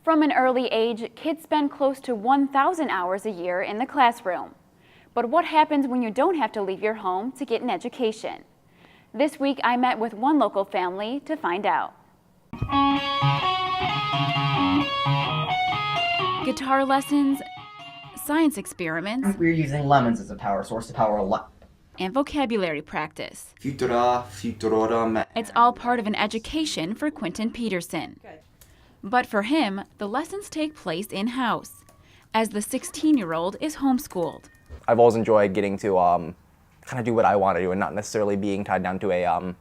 From an early age, kids spend close to 1,000 hours a year in the classroom. But what happens when you don't have to leave your home to get an education? This week, I met with one local family to find out. Guitar lessons, science experiments, we're using lemons as a power source to power a light. And vocabulary practice. Futura, futurorum. It's all part of an education for Quintin Peterson. But for him, the lessons take place in-house, as the 16-year-old is homeschooled. I've always enjoyed getting to kind of do what I want to do and not necessarily being tied down to a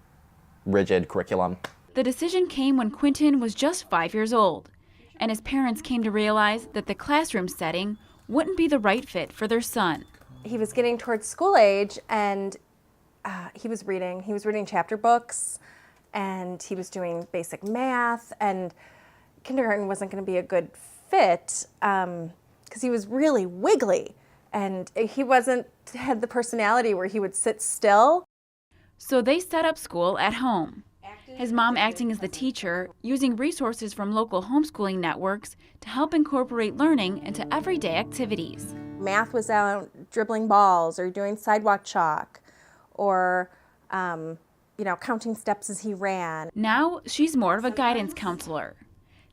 rigid curriculum. The decision came when Quintin was just 5 years old, and his parents came to realize that the classroom setting wouldn't be the right fit for their son. He was getting towards school age, and he was reading chapter books, and he was doing basic math, and kindergarten wasn't going to be a good fit because he was really wiggly, and he had the personality where he would sit still. So they set up school at home. His mom acting as the teacher, using resources from local homeschooling networks to help incorporate learning into everyday activities. Math was out dribbling balls or doing sidewalk chalk or, counting steps as he ran. Now she's more of a guidance counselor,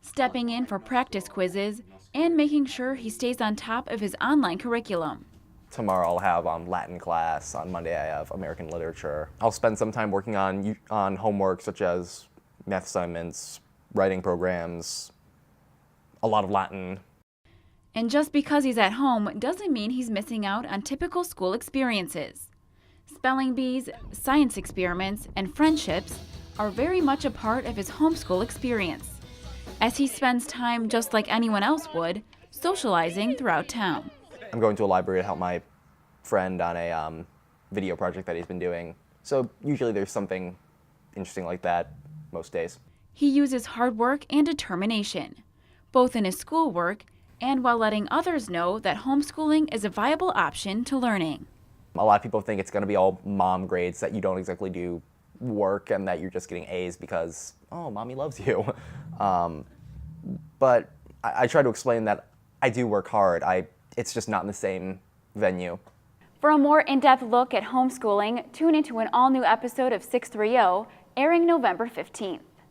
stepping in for practice quizzes and making sure he stays on top of his online curriculum. Tomorrow I'll have Latin class. On Monday I have American literature. I'll spend some time working on homework such as math assignments, writing programs, a lot of Latin. And just because he's at home doesn't mean he's missing out on typical school experiences. Spelling bees, science experiments, and friendships are very much a part of his homeschool experience, as he spends time just like anyone else would, socializing throughout town. I'm going to a library to help my friend on a video project that he's been doing. So usually there's something interesting like that most days. He uses hard work and determination, both in his schoolwork and while letting others know that homeschooling is a viable option to learning. A lot of people think it's going to be all mom grades, that you don't exactly do work and that you're just getting A's because, oh, mommy loves you. But I try to explain that I do work hard. It's just not in the same venue. For a more in-depth look at homeschooling, tune into an all-new episode of 630, airing November 15th.